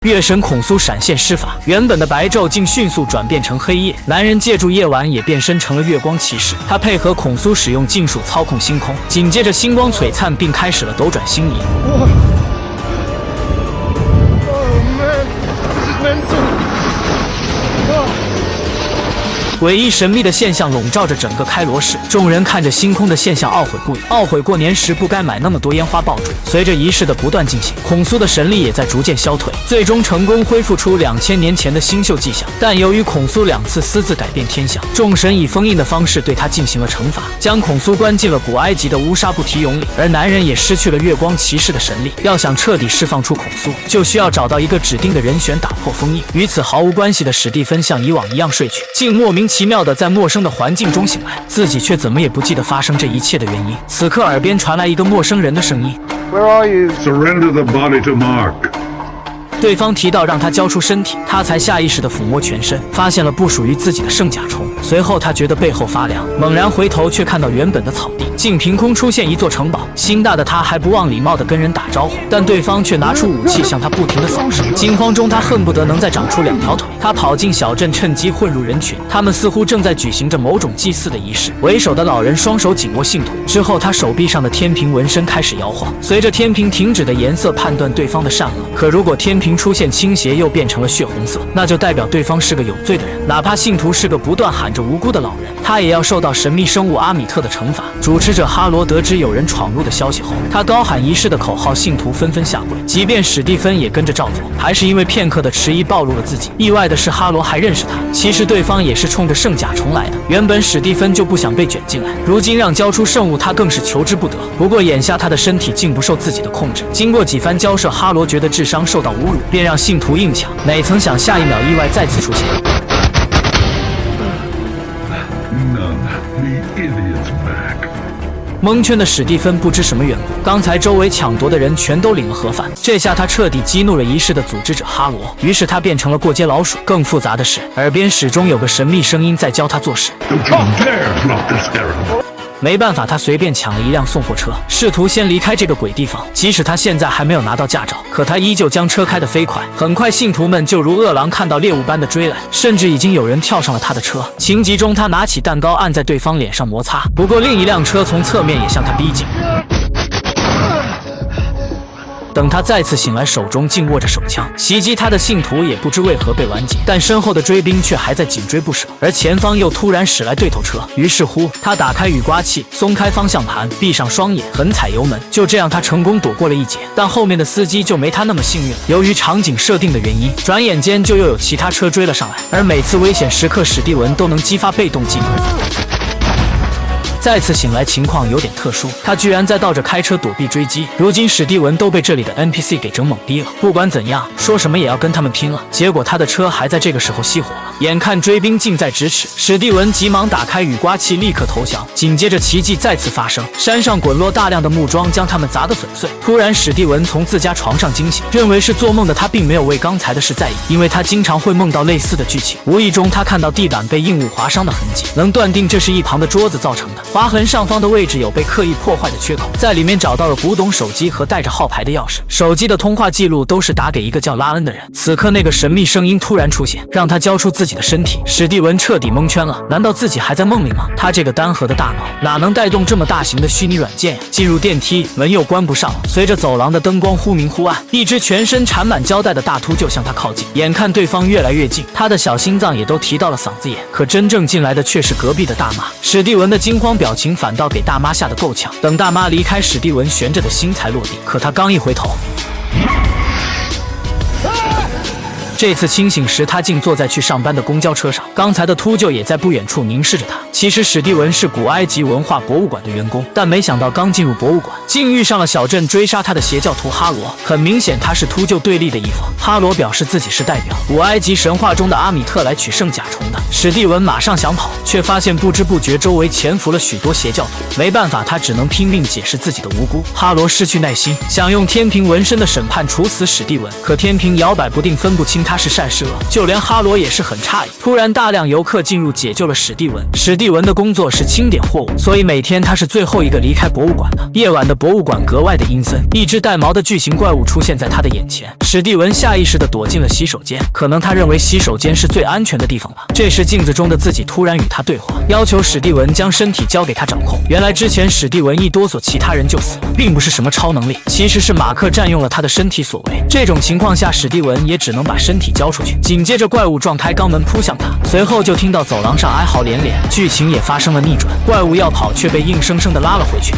月神孔苏闪现施法，原本的白昼竟迅速转变成黑夜。男人借助夜晚也变身成了月光骑士，他配合孔苏使用禁术操控星空，紧接着星光璀璨，并开始了斗转星移。诡异神秘的现象笼罩着整个开罗市，众人看着星空的现象懊悔不已，懊悔过年时不该买那么多烟花爆竹。随着仪式的不断进行，孔苏的神力也在逐渐消退，最终成功恢复出2000年前的星宿迹象。但由于孔苏2次私自改变天象，众神以封印的方式对他进行了惩罚，将孔苏关进了古埃及的乌沙布提俑里。而男人也失去了月光骑士的神力，要想彻底释放出孔苏，就需要找到一个指定的人选打破封印。与此毫无关系的史蒂芬像以往一样睡去，竟莫名其妙的在陌生的环境中醒来，自己却怎么也不记得发生这一切的原因。此刻耳边传来一个陌生人的声音 ：“Where are you? Surrender the body to Mark.” 对方提到让他交出身体，他才下意识地抚摸全身，发现了不属于自己的圣甲虫。随后他觉得背后发凉，猛然回头却看到原本的草地竟凭空出现一座城堡。心大的他还不忘礼貌地跟人打招呼，但对方却拿出武器向他不停地扫射。惊慌中他恨不得能再长出2条腿。他跑进小镇，趁机混入人群，他们似乎正在举行着某种祭祀的仪式。为首的老人双手紧握信徒，之后他手臂上的天平纹身开始摇晃，随着天平停止的颜色判断对方的善恶。可如果天平出现倾斜又变成了血红色，那就代表对方是个有罪的人。哪怕信徒是个不断喊着无辜的老人，他也要受到神秘生物阿米特的惩罚。主持者哈罗得知有人闯入的消息后，他高喊仪式的口号，信徒纷纷下跪，即便史蒂芬也跟着照做，还是因为片刻的迟疑暴露了自己。意外的是，哈罗还认识他，其实对方也是冲着圣甲虫来的。原本史蒂芬就不想被卷进来，如今让交出圣物，他更是求之不得。不过眼下他的身体竟不受自己的控制，经过几番交涉，哈罗觉得智商受到侮辱，便让信徒硬抢。哪曾想下一秒意外再次出现。蒙圈的史蒂芬不知什么缘故，刚才周围抢夺的人全都领了盒饭，这下他彻底激怒了仪式的组织者哈罗，于是他变成了过街老鼠。更复杂的是，耳边始终有个神秘声音在教他做事。没办法，他随便抢了一辆送货车，试图先离开这个鬼地方。即使他现在还没有拿到驾照，可他依旧将车开得飞快。很快，信徒们就如饿狼看到猎物般的追来，甚至已经有人跳上了他的车。情急中，他拿起蛋糕按在对方脸上摩擦。不过，另一辆车从侧面也向他逼近。等他再次醒来，手中竟握着手枪，袭击他的信徒也不知为何被完结，但身后的追兵却还在紧追不舍，而前方又突然驶来对头车。于是乎，他打开雨刮器，松开方向盘，闭上双眼，狠踩油门。就这样，他成功躲过了一劫。但后面的司机就没他那么幸运，由于场景设定的原因，转眼间就又有其他车追了上来。而每次危险时刻，史蒂文都能激发被动技能。再次醒来，情况有点特殊，他居然在倒着开车躲避追击。如今史蒂文都被这里的 NPC 给整懵逼了，不管怎样，说什么也要跟他们拼了。结果他的车还在这个时候熄火了，眼看追兵近在咫尺，史蒂文急忙打开雨刮器，立刻投降。紧接着奇迹再次发生，山上滚落大量的木桩，将他们砸得粉碎。突然，史蒂文从自家床上惊醒，认为是做梦的他并没有为刚才的事在意，因为他经常会梦到类似的剧情。无意中他看到地板被硬物划伤的痕迹，能断定这是一旁的桌子造成的。划痕上方的位置有被刻意破坏的缺口，在里面找到了古董手机和带着号牌的钥匙。手机的通话记录都是打给一个叫拉恩的人。此刻那个神秘声音突然出现，让他交出自己的身体。史蒂文彻底蒙圈了，难道自己还在梦里吗？他这个单核的大脑哪能带动这么大型的虚拟软件呀？进入电梯，门又关不上了。随着走廊的灯光忽明忽暗，一只全身缠满胶带的大秃就向他靠近。眼看对方越来越近，他的小心脏也都提到了嗓子眼。可真正进来的却是隔壁的大妈。史蒂文的惊慌表情反倒给大妈吓得够呛。等大妈离开，史蒂文悬着的心才落地。可他刚一回头，这次清醒时，他竟坐在去上班的公交车上。刚才的秃鹫也在不远处凝视着他。其实史蒂文是古埃及文化博物馆的员工，但没想到刚进入博物馆，竟遇上了小镇追杀他的邪教徒哈罗。很明显，他是秃鹫对立的一方。哈罗表示自己是代表古埃及神话中的阿米特来取圣甲虫的。史蒂文马上想跑，却发现不知不觉周围潜伏了许多邪教徒。没办法，他只能拼命解释自己的无辜。哈罗失去耐心，想用天平纹身的审判处死史蒂文，可天平摇摆不定，分不清他他是善事恶，就连哈罗也是很诧异。突然，大量游客进入解救了史蒂文。史蒂文的工作是清点货物，所以每天他是最后一个离开博物馆的。夜晚的博物馆格外的阴森，一只带毛的巨型怪物出现在他的眼前。史蒂文下意识地躲进了洗手间，可能他认为洗手间是最安全的地方吧。这时，镜子中的自己突然与他对话，要求史蒂文将身体交给他掌控。原来之前史蒂文一哆嗦，其他人就死了，并不是什么超能力，其实是马克占用了他的身体所为。这种情况下，史蒂文也只能把身体交出去。紧接着，怪物撞开肛门扑向他，随后就听到走廊上哀嚎连连，剧情也发生了逆转，怪物要跑却被硬生生的拉了回去。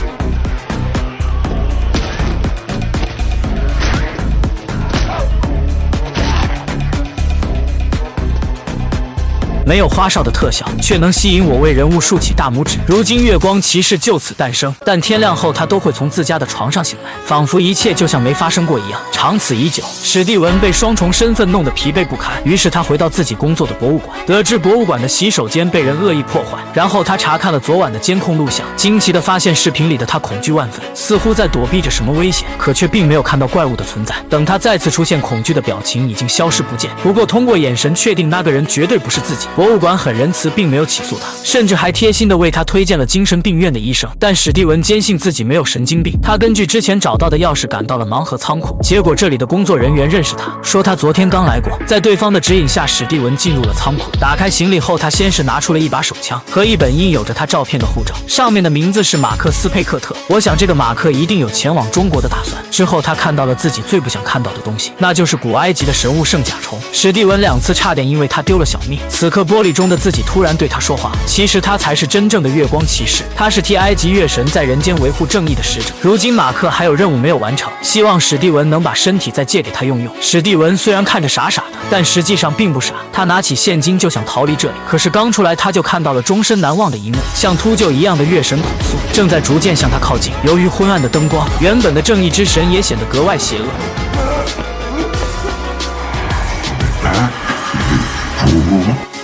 没有花哨的特效，却能吸引我为人物竖起大拇指。如今月光骑士就此诞生，但天亮后他都会从自家的床上醒来，仿佛一切就像没发生过一样。长此以久，史蒂文被双重身份弄得疲惫不堪，于是他回到自己工作的博物馆，得知博物馆的洗手间被人恶意破坏，然后他查看了昨晚的监控录像，惊奇地发现视频里的他恐惧万分，似乎在躲避着什么危险，可却并没有看到怪物的存在。等他再次出现，恐惧的表情已经消失不见，不过通过眼神确定那个人绝对不是自己。博物馆很仁慈，并没有起诉他，甚至还贴心地为他推荐了精神病院的医生。但史蒂文坚信自己没有神经病，他根据之前找到的钥匙赶到了盲盒仓库，结果这里的工作人员认识他，说他昨天刚来过。在对方的指引下，史蒂文进入了仓库，打开行李后，他先是拿出了一把手枪和一本印有着他照片的护照，上面的名字是马克斯佩克特。我想这个马克一定有前往中国的打算。之后他看到了自己最不想看到的东西，那就是古埃及的神物圣甲虫。史蒂文2次差点因为他丢了小命。此刻玻璃中的自己突然对他说话，其实他才是真正的月光骑士，他是替埃及月神在人间维护正义的使者。如今马克还有任务没有完成，希望史蒂文能把身体再借给他用用。史蒂文虽然看着傻傻的，但实际上并不傻，他拿起现金就想逃离这里，可是刚出来他就看到了终身难忘的一幕，像秃鹫一样的月神孔苏正在逐渐向他靠近。由于昏暗的灯光，原本的正义之神也显得格外邪恶。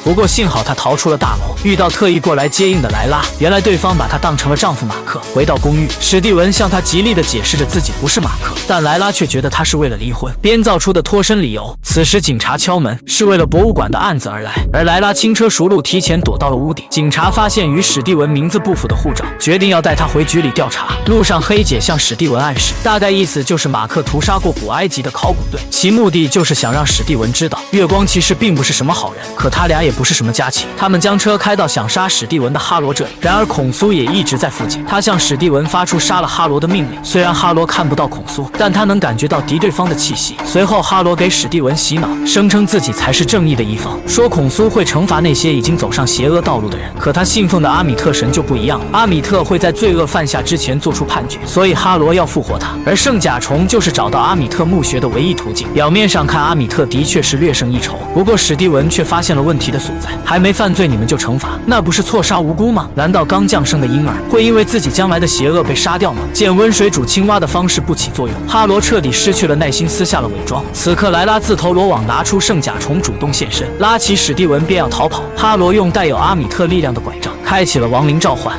不过幸好他逃出了大楼，遇到特意过来接应的莱拉。原来对方把他当成了丈夫马克。回到公寓，史蒂文向他极力地解释着自己不是马克，但莱拉却觉得他是为了离婚编造出的脱身理由。此时警察敲门，是为了博物馆的案子而来，而莱拉轻车熟路，提前躲到了屋顶。警察发现与史蒂文名字不符的护照，决定要带他回局里调查。路上黑姐向史蒂文暗示，大概意思就是马克屠杀过古埃及的考古队，其目的就是想让史蒂文知道月光骑士并不是什么好人。可他俩也不是什么佳期，他们将车开到想杀史蒂文的哈罗这里。然而孔苏也一直在附近，他向史蒂文发出杀了哈罗的命令。虽然哈罗看不到孔苏，但他能感觉到敌对方的气息。随后哈罗给史蒂文洗脑，声称自己才是正义的一方，说孔苏会惩罚那些已经走上邪恶道路的人。可他信奉的阿米特神就不一样了，阿米特会在罪恶犯下之前做出判决，所以哈罗要复活他。而圣甲虫就是找到阿米特墓穴的唯一途径。表面上看，阿米特的确是略胜一筹，不过史蒂文却发现了问题的所在。还没犯罪你们就惩罚，那不是错杀无辜吗？难道刚降生的婴儿会因为自己将来的邪恶被杀掉吗？见温水煮青蛙的方式不起作用，哈罗彻底失去了耐心，撕下了伪装。此刻莱拉自投罗网，拿出圣甲虫主动现身，拉起史蒂文便要逃跑。哈罗用带有阿米特力量的拐杖开启了亡灵召唤。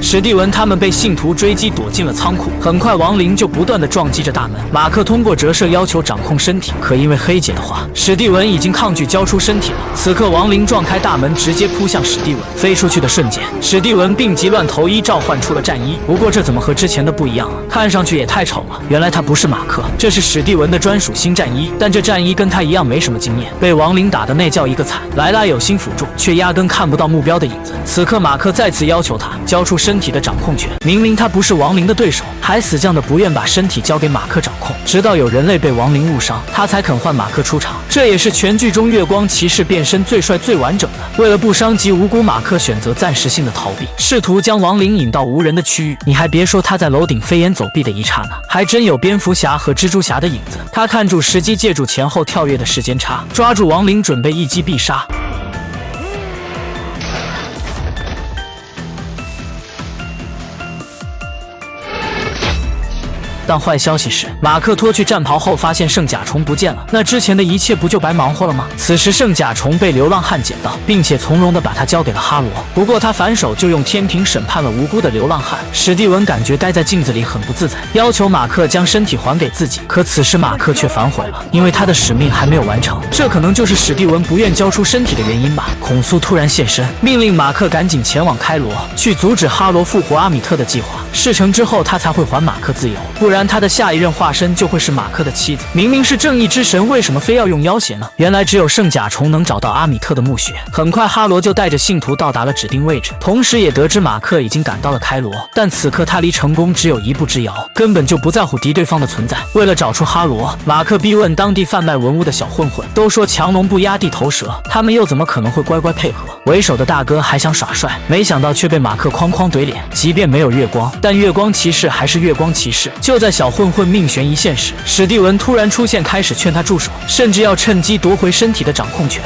史蒂文他们被信徒追击，躲进了仓库。很快，亡灵就不断地撞击着大门。马克通过折射要求掌控身体，可因为黑姐的话，史蒂文已经抗拒交出身体了。此刻，亡灵撞开大门，直接扑向史蒂文。飞出去的瞬间，史蒂文病急乱投医，召唤出了战衣。不过这怎么和之前的不一样啊？看上去也太丑了。原来他不是马克，这是史蒂文的专属新战衣。但这战衣跟他一样没什么经验，被亡灵打的那叫一个惨。莱拉有心辅助，却压根看不到目标的影子。此刻，马克再次要求他交出身体的掌控权。明明他不是亡灵的对手，还死犟的不愿把身体交给马克掌控。直到有人类被亡灵误伤，他才肯换马克出场。这也是全剧中月光骑士变身最帅最完整的。为了不伤及无辜，马克选择暂时性的逃避，试图将亡灵引到无人的区域。你还别说，他在楼顶飞檐走壁的一刹那，还真有蝙蝠侠和蜘蛛侠的影子。他看准时机，借助前后跳跃的时间差，抓住亡灵，准备一击必杀。但坏消息是，马克脱去战袍后发现圣甲虫不见了，那之前的一切不就白忙活了吗？此时圣甲虫被流浪汉捡到，并且从容地把它交给了哈罗。不过他反手就用天平审判了无辜的流浪汉。史蒂文感觉待在镜子里很不自在，要求马克将身体还给自己。可此时马克却反悔了，因为他的使命还没有完成。这可能就是史蒂文不愿交出身体的原因吧。孔苏突然现身，命令马克赶紧前往开罗，去阻止哈罗复活阿米特的计划。事成之后，他才会还马克自由，不然他的下一任化身就会是马克的妻子。明明是正义之神，为什么非要用要挟呢？原来只有圣甲虫能找到阿米特的墓穴。很快，哈罗就带着信徒到达了指定位置，同时也得知马克已经赶到了开罗。但此刻他离成功只有一步之遥，根本就不在乎敌对方的存在。为了找出哈罗，马克逼问当地贩卖文物的小混混，都说强龙不压地头蛇，他们又怎么可能会乖乖配合？为首的大哥还想耍帅，没想到却被马克哐哐怼脸。即便没有月光，但月光骑士还是月光骑士。就在小混混命悬一线时，史蒂文突然出现，开始劝他住手，甚至要趁机夺回身体的掌控权。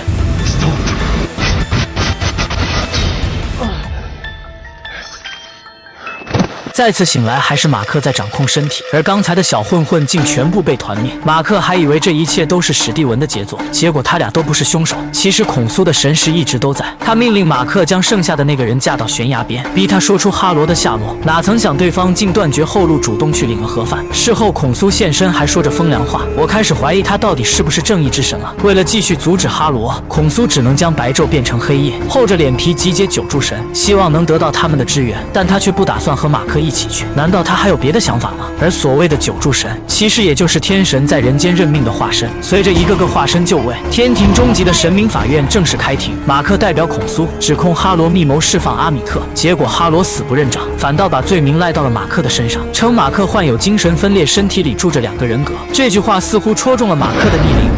再次醒来，还是马克在掌控身体，而刚才的小混混竟全部被团灭。马克还以为这一切都是史蒂文的杰作，结果他俩都不是凶手。其实孔苏的神识一直都在，他命令马克将剩下的那个人架到悬崖边，逼他说出哈罗的下落。哪曾想对方竟断绝后路，主动去领了盒饭。事后孔苏现身，还说着风凉话，我开始怀疑他到底是不是正义之神了。为了继续阻止哈罗，孔苏只能将白昼变成黑夜，厚着脸皮集结9柱神，希望能得到他们的支援。但他却不打算和马克一起去，难道他还有别的想法吗？而所谓的9柱神，其实也就是天神在人间任命的化身。随着一个个化身就位，天庭终极的神明法院正式开庭。马克代表孔苏指控哈罗密谋释放阿米特，结果哈罗死不认账，反倒把罪名赖到了马克的身上，称马克患有精神分裂，身体里住着2个人格。这句话似乎戳中了马克的逆鳞。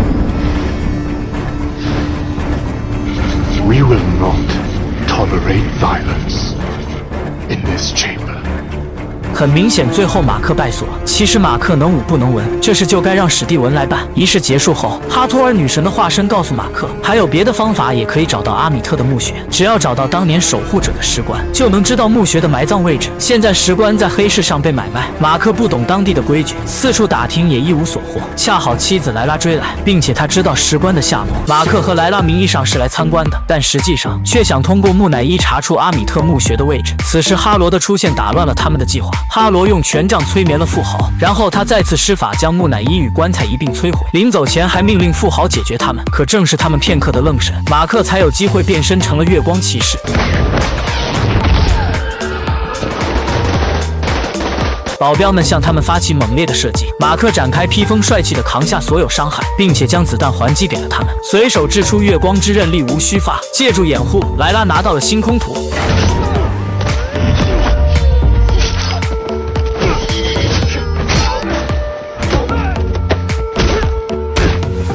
We will not tolerate violence in this chamber. 很明显，最后马克败诉了。其实马克能武不能文，这事就该让史蒂文来办。仪式结束后，哈托尔女神的化身告诉马克，还有别的方法也可以找到阿米特的墓穴，只要找到当年守护者的石棺，就能知道墓穴的埋葬位置。现在石棺在黑市上被买卖，马克不懂当地的规矩，四处打听也一无所获。恰好妻子莱拉追来，并且他知道石棺的下落。马克和莱拉名义上是来参观的，但实际上却想通过木乃伊查出阿米特墓穴的位置。此时哈罗的出现打乱了他们的计划。哈罗用权杖催眠了富豪，然后他再次施法将木乃伊与棺材一并摧毁。临走前还命令富豪解决他们，可正是他们片刻的愣神，马克才有机会变身成了月光骑士。保镖们向他们发起猛烈的射击，马克展开披风，帅气地扛下所有伤害，并且将子弹还击给了他们，随手掷出月光之刃，力无虚发。借助掩护，莱拉拿到了星空图。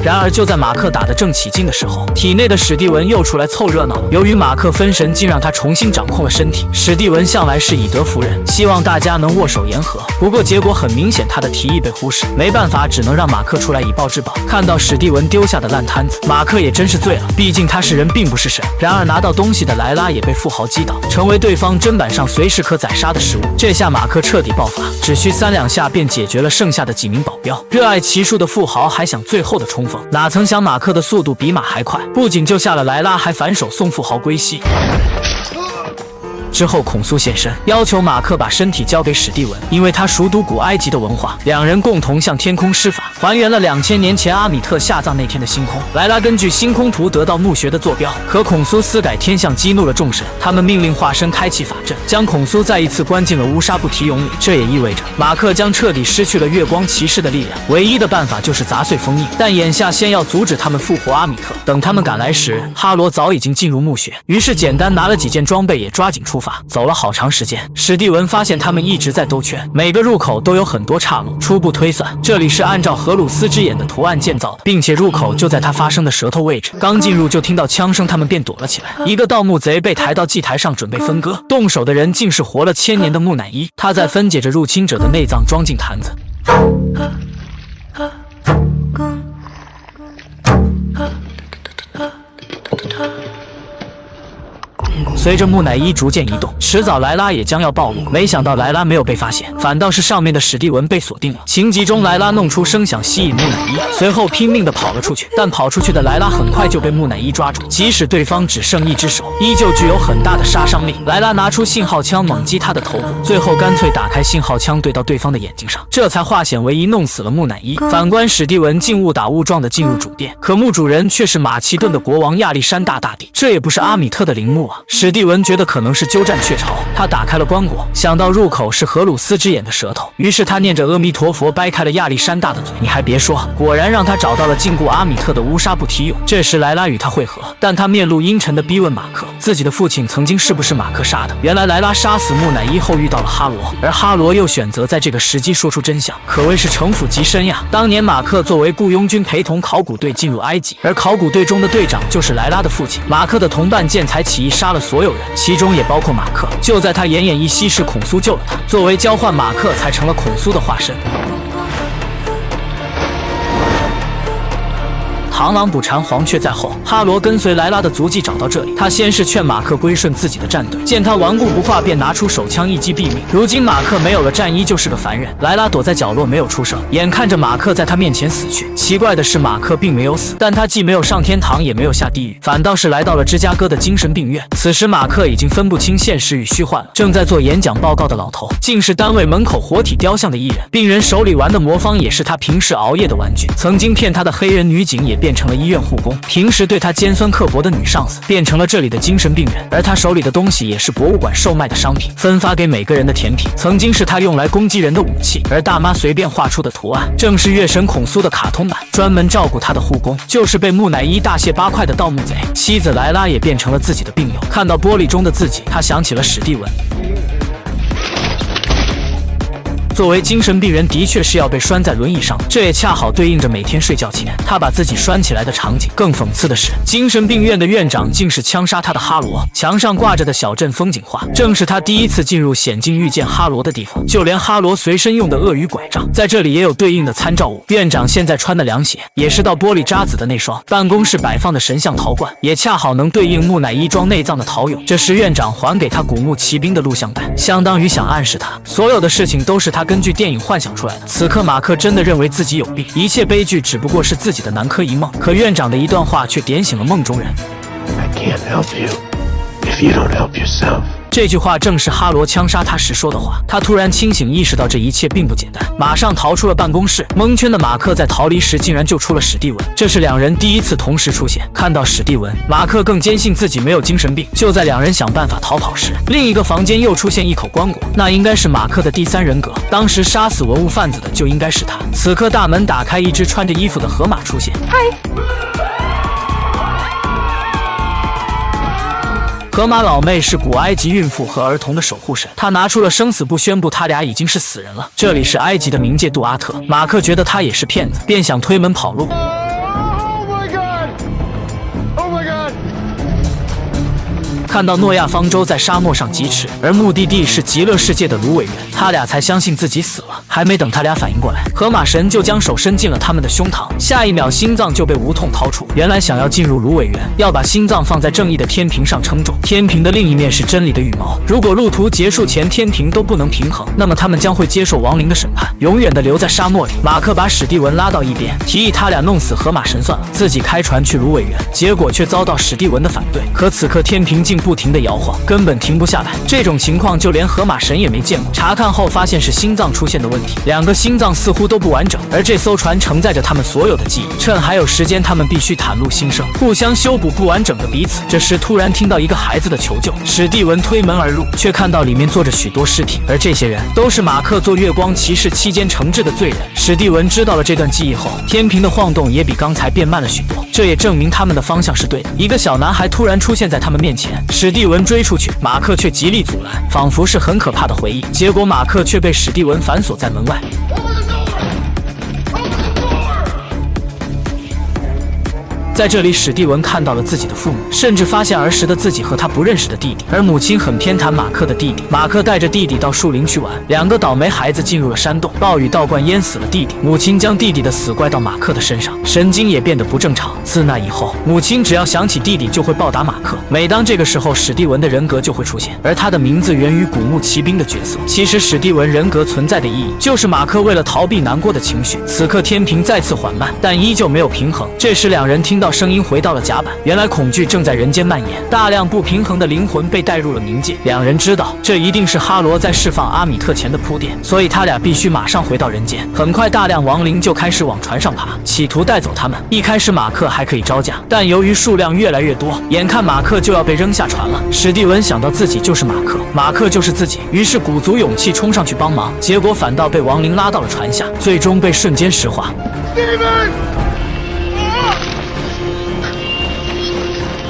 然而就在马克打得正起劲的时候，体内的史蒂文又出来凑热闹。由于马克分神，竟让他重新掌控了身体。史蒂文向来是以德服人，希望大家能握手言和。不过结果很明显，他的提议被忽视，没办法，只能让马克出来以暴制暴。看到史蒂文丢下的烂摊子，马克也真是醉了，毕竟他是人并不是神。然而拿到东西的莱拉也被富豪击倒，成为对方砧板上随时可宰杀的食物。这下马克彻底爆发，只需3两下便解决了剩下的几名保镖。热爱骑术的富豪还想最后的冲锋，哪曾想马克的速度比马还快，不仅救下了莱拉，还反手送富豪归西。之后孔苏现身，要求马克把身体交给史蒂文，因为他熟读古埃及的文化。两人共同向天空施法，还原了2000年前阿米特下葬那天的星空。莱拉根据星空图得到墓穴的坐标，可孔苏私改天象，激怒了众神，他们命令化身开启法阵，将孔苏再一次关进了乌沙布提俑里。这也意味着马克将彻底失去了月光骑士的力量，唯一的办法就是砸碎封印。但眼下先要阻止他们复活阿米特。等他们赶来时，哈罗早已经进入墓穴，于是简单拿了几件装备，也抓紧出发。走了好长时间，史蒂文发现他们一直在兜圈，每个入口都有很多岔路。初步推算，这里是按照荷鲁斯之眼的图案建造的，并且入口就在他发声的舌头位置。刚进入就听到枪声，他们便躲了起来。一个盗墓贼被抬到祭台上准备分割，动手的人竟是活了1000年的木乃伊，他在分解着入侵者的内脏，装进坛子。随着木乃伊逐渐移动，迟早莱拉也将要暴露。没想到莱拉没有被发现，反倒是上面的史蒂文被锁定了。情急中，莱拉弄出声响吸引木乃伊，随后拼命地跑了出去。但跑出去的莱拉很快就被木乃伊抓住，即使对方只剩一只手，依旧具有很大的杀伤力。莱拉拿出信号枪猛击他的头部，最后干脆打开信号枪对到对方的眼睛上，这才化险为夷，弄死了木乃伊。反观史蒂文竟误打误撞地进入主殿，可墓主人却是马其顿的国王亚历山大大帝，这也不是阿米特的陵墓啊！史蒂文觉得可能是鸠占鹊巢，他打开了棺椁，想到入口是荷鲁斯之眼的舌头，于是他念着阿弥陀佛掰开了亚历山大的嘴。你还别说，果然让他找到了禁锢阿米特的乌纱布提俑。这时莱拉与他会合，但他面露阴沉地逼问马克，自己的父亲曾经是不是马克杀的？原来莱拉杀死木乃伊后遇到了哈罗，而哈罗又选择在这个时机说出真相，可谓是城府极深呀。当年马克作为雇佣军陪同考古队进入埃及，而考古队中的队长就是莱拉的父亲。马克的同伴见财起意杀了所有人，其中也包括马克。就在他奄奄一息时，孔苏救了他，作为交换，马克才成了孔苏的化身。螳螂捕蝉，黄雀在后。哈罗跟随莱拉的足迹找到这里，他先是劝马克归顺自己的战队，见他顽固不化，便拿出手枪一击毙命。如今马克没有了战衣，就是个凡人。莱拉躲在角落没有出声，眼看着马克在他面前死去。奇怪的是，马克并没有死，但他既没有上天堂，也没有下地狱，反倒是来到了芝加哥的精神病院。此时马克已经分不清现实与虚幻了。正在做演讲报告的老头，竟是单位门口活体雕像的艺人。病人手里玩的魔方也是他平时熬夜的玩具。曾经骗他的黑人女警也变成了医院护工，平时对他尖酸刻薄的女上司变成了这里的精神病人，而他手里的东西也是博物馆售卖的商品，分发给每个人的甜品曾经是他用来攻击人的武器，而大妈随便画出的图案正是月神孔苏的卡通版。专门照顾他的护工就是被木乃伊大卸八块的盗墓贼。妻子莱拉也变成了自己的病友，看到玻璃中的自己，他想起了史蒂文。作为精神病人，的确是要被拴在轮椅上，这也恰好对应着每天睡觉前他把自己拴起来的场景。更讽刺的是，精神病院的院长竟是枪杀他的哈罗。墙上挂着的小镇风景画，正是他第一次进入险境遇见哈罗的地方。就连哈罗随身用的鳄鱼拐杖，在这里也有对应的参照物。院长现在穿的凉鞋，也是到玻璃渣子的那双。办公室摆放的神像陶罐，也恰好能对应木乃伊装内脏的陶俑。这是院长还给他古墓奇兵的录像带，相当于想暗示他，所有的事情都是他根据电影幻想出来的。此刻马克真的认为自己有病，一切悲剧只不过是自己的南柯一梦。可院长的一段话却点醒了梦中人。I can't help you if you don't help yourself. 这句话正是哈罗枪杀他时说的话。他突然清醒，意识到这一切并不简单，马上逃出了办公室。蒙圈的马克在逃离时竟然救出了史蒂文，这是两人第一次同时出现。看到史蒂文，马克更坚信自己没有精神病。就在两人想办法逃跑时，另一个房间又出现一口棺椁，那应该是马克的第三人格。当时杀死文物贩子的就应该是他。此刻大门打开，一只穿着衣服的河马出现。河马老妹是古埃及孕妇和儿童的守护神，她拿出了生死簿，宣布他俩已经是死人了。这里是埃及的冥界杜阿特，马克觉得他也是骗子，便想推门跑路。看到诺亚方舟在沙漠上疾驰，而目的地是极乐世界的芦苇园，他俩才相信自己死了。还没等他俩反应过来，河马神就将手伸进了他们的胸膛，下一秒心脏就被无痛掏出。原来想要进入芦苇园，要把心脏放在正义的天平上称重，天平的另一面是真理的羽毛。如果路途结束前天平都不能平衡，那么他们将会接受亡灵的审判，永远的留在沙漠里。马克把史蒂文拉到一边，提议他俩弄死河马神算了，自己开船去芦苇园。结果却遭到史蒂文的反对。可此刻天平竟不停地摇晃，根本停不下来。这种情况就连河马神也没见过。查看后发现是心脏出现的问题，两个心脏似乎都不完整，而这艘船承载着他们所有的记忆。趁还有时间，他们必须袒露心声，互相修补不完整的彼此。这时突然听到一个孩子的求救，史蒂文推门而入，却看到里面坐着许多尸体，而这些人都是马克做月光骑士期间惩治的罪人。史蒂文知道了这段记忆后，天平的晃动也比刚才变慢了许多，这也证明他们的方向是对的。一个小男孩突然出现在他们面前，史蒂文追出去，马克却极力阻拦，仿佛是很可怕的回忆。结果马克却被史蒂文反锁在门外。在这里，史蒂文看到了自己的父母，甚至发现儿时的自己和他不认识的弟弟，而母亲很偏袒马克的弟弟。马克带着弟弟到树林去玩，两个倒霉孩子进入了山洞，暴雨倒灌淹死了弟弟。母亲将弟弟的死怪到马克的身上，神经也变得不正常。自那以后，母亲只要想起弟弟就会暴打马克。每当这个时候，史蒂文的人格就会出现，而他的名字源于古墓奇兵的角色。其实史蒂文人格存在的意义，就是马克为了逃避难过的情绪。此刻天平再次缓慢，但依旧没有平衡。这时两人听到声音回到了甲板，原来恐惧正在人间蔓延，大量不平衡的灵魂被带入了冥界。两人知道这一定是哈罗在释放阿米特前的铺垫，所以他俩必须马上回到人间。很快大量亡灵就开始往船上爬，企图带走他们。一开始马克还可以招架，但由于数量越来越多，眼看马克就要被扔下船了。史蒂文想到自己就是马克，马克就是自己，于是鼓足勇气冲上去帮忙，结果反倒被亡灵拉到了船下，最终被瞬间石化。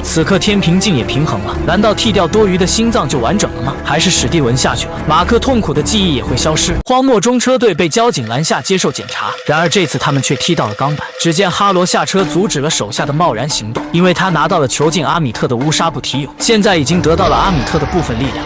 此刻天平镜也平衡了，难道剃掉多余的心脏就完整了吗？还是史蒂文下去了，马克痛苦的记忆也会消失？荒漠中车队被交警拦下接受检查，然而这次他们却踢到了钢板。只见哈罗下车阻止了手下的贸然行动，因为他拿到了囚禁阿米特的乌纱布提友，现在已经得到了阿米特的部分力量。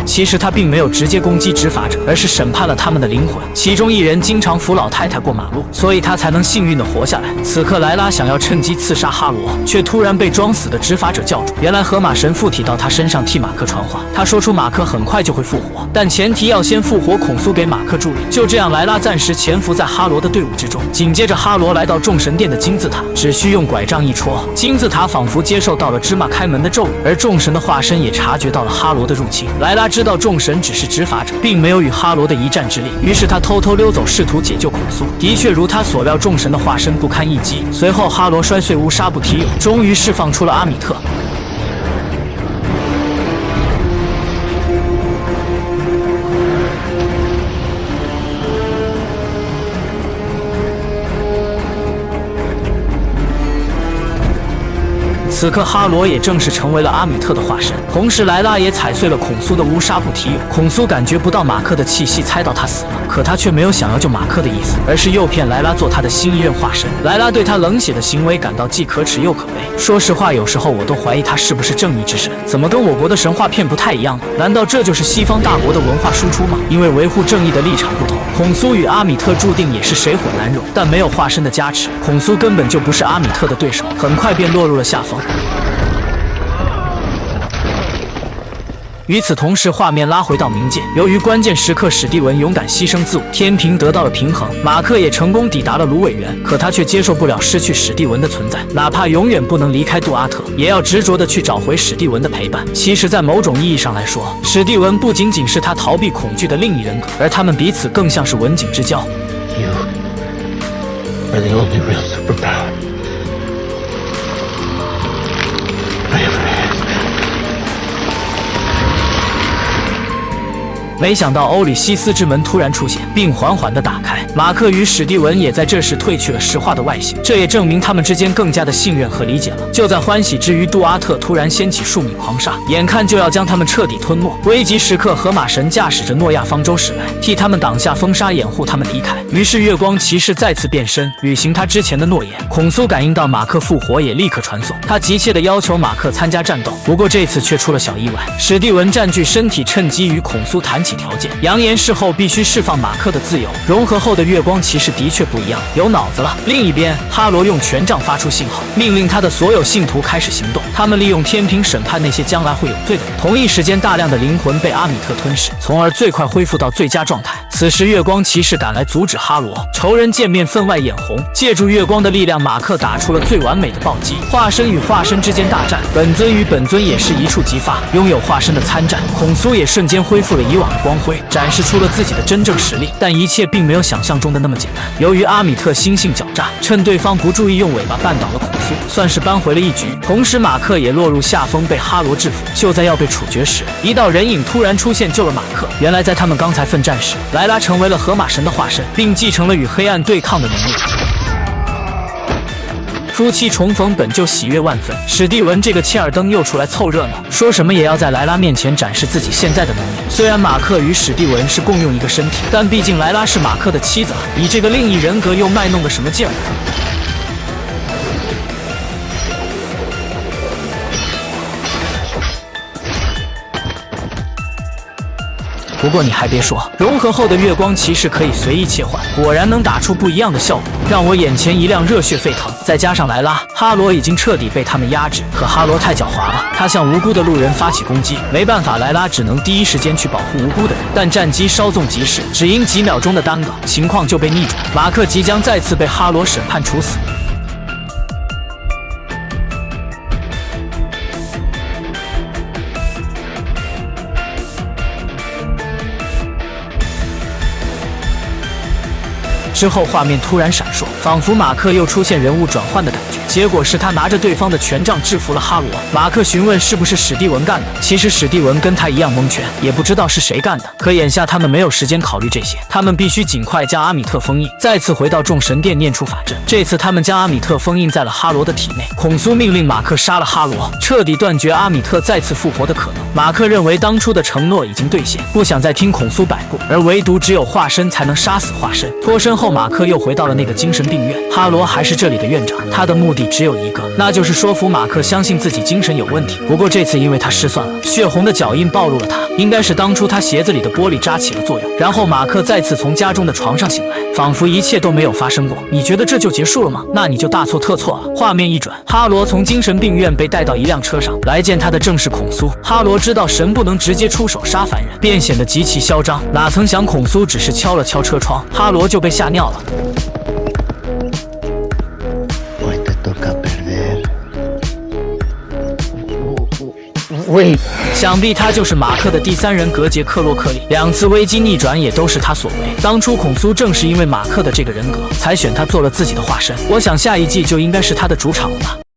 其实他并没有直接攻击执法者，而是审判了他们的灵魂。其中一人经常扶老太太过马路，所以他才能幸运地活下来。此刻莱拉想要趁机刺杀哈罗，却突然被装死的执法者叫住。原来河马神附体到他身上替马克传话，他说出马克很快就会复活，但前提要先复活孔苏给马克助力。就这样，莱拉暂时潜伏在哈罗的队伍之中。紧接着哈罗来到众神殿的金字塔，只需用拐杖一戳，金字塔仿佛接受到了芝麻开门的咒语，而众神的化身也察觉到了哈罗的入侵。莱拉知道众神只是执法者，并没有与哈罗的一战之力，于是他偷偷溜走，试图解救孔苏。的确如他所料，众神的化身不堪一击。随后哈罗摔碎乌纱布提友，终于释放出了阿米特。此刻哈罗也正式成为了阿米特的化身，同时莱拉也踩碎了孔苏的乌纱布提友。孔苏感觉不到马克的气息，猜到他死了，可他却没有想要救马克的意思，而是诱骗莱拉做他的新一任化身。莱拉对他冷血的行为感到既可耻又可悲。说实话，有时候我都怀疑他是不是正义之神，怎么跟我国的神话片不太一样呢？难道这就是西方大国的文化输出吗？因为维护正义的立场不同，孔苏与阿米特注定也是水火难容，但没有化身的加持，孔苏根本就不是阿米特的对手，很快便落入了下风。与此同时，画面拉回到冥界，由于关键时刻史蒂文勇敢牺牲自我，天平得到了平衡，马克也成功抵达了芦苇园，可他却接受不了失去史蒂文的存在，哪怕永远不能离开杜阿特，也要执着地去找回史蒂文的陪伴。其实在某种意义上来说，史蒂文不仅仅是他逃避恐惧的另一人格，而他们彼此更像是文景之交。 You are the only real superpower I ever had. 没想到欧里西斯之门突然出现，并缓缓地打开。马克与史蒂文也在这时褪去了石化的外形，这也证明他们之间更加的信任和理解了。就在欢喜之余，杜阿特突然掀起数米狂沙，眼看就要将他们彻底吞没。危急时刻，河马神驾驶着诺亚方舟驶来，替他们挡下风沙，掩护他们离开。于是月光骑士再次变身，履行他之前的诺言。孔苏感应到马克复活，也立刻传送。他急切地要求马克参加战斗，不过这次却出了小意外。史蒂文占据身体，趁机与孔苏谈起条件，扬言事后必须释放马克的自由。融合后的月光骑士的确不一样，有脑子了。另一边，哈罗用权杖发出信号，命令他的所有信徒开始行动。他们利用天平审判那些将来会有罪的人。同一时间，大量的灵魂被阿米特吞噬，从而最快恢复到最佳状态。此时，月光骑士赶来阻止哈罗，仇人见面分外眼红。借助月光的力量，马克打出了最完美的暴击。化身与化身之间大战，本尊与本尊也是一触即发。拥有化身的参战，孔苏也瞬间恢复了以往的光辉，展示出了自己的真正实力。但一切并没有想象中的那么简单。由于阿米特心性狡诈，趁对方不注意，用尾巴绊倒了孔苏，算是扳回了一局。同时，马克也落入下风，被哈罗制服。就在要被处决时，一道人影突然出现，救了马克。原来，在他们刚才奋战时，莱拉成为了河马神的化身，并继承了与黑暗对抗的能力。夫妻重逢本就喜悦万分，史蒂文这个切尔登又出来凑热闹，说什么也要在莱拉面前展示自己现在的能力。虽然马克与史蒂文是共用一个身体，但毕竟莱拉是马克的妻子啊，你这个另一人格又卖弄个什么劲儿？不过你还别说，融合后的月光骑士可以随意切换，果然能打出不一样的效果，让我眼前一亮，热血沸腾。再加上莱拉，哈罗已经彻底被他们压制。可哈罗太狡猾了，他向无辜的路人发起攻击，没办法，莱拉只能第一时间去保护无辜的人。但战机稍纵即逝，只因几秒钟的耽搁，情况就被逆转。马克即将再次被哈罗审判处死。之后画面突然闪烁，仿佛马克又出现人物转换的感觉。结果是他拿着对方的权杖制服了哈罗。马克询问是不是史蒂文干的，其实史蒂文跟他一样蒙圈，也不知道是谁干的。可眼下他们没有时间考虑这些，他们必须尽快将阿米特封印，再次回到众神殿念出法阵。这次他们将阿米特封印在了哈罗的体内。孔苏命令马克杀了哈罗，彻底断绝阿米特再次复活的可能。马克认为当初的承诺已经兑现，不想再听孔苏摆布，而唯独只有化身才能杀死化身。脱身后，马克又回到了那个精神病院，哈罗还是这里的院长，他的目的只有一个，那就是说服马克相信自己精神有问题。不过这次因为他失算了，血红的脚印暴露了他，应该是当初他鞋子里的玻璃扎起了作用。然后马克再次从家中的床上醒来，仿佛一切都没有发生过。你觉得这就结束了吗？那你就大错特错了。画面一转，哈罗从精神病院被带到一辆车上，来见他的正是孔苏。哈罗知道神不能直接出手杀凡人，便显得极其嚣张。哪曾想孔苏只是敲了敲车窗，哈罗就被吓尿了。想必他就是马克的第三人格杰克洛克利，两次危机逆转也都是他所为。当初孔苏正是因为马克的这个人格，才选他做了自己的化身。我想下一季就应该是他的主场了吧。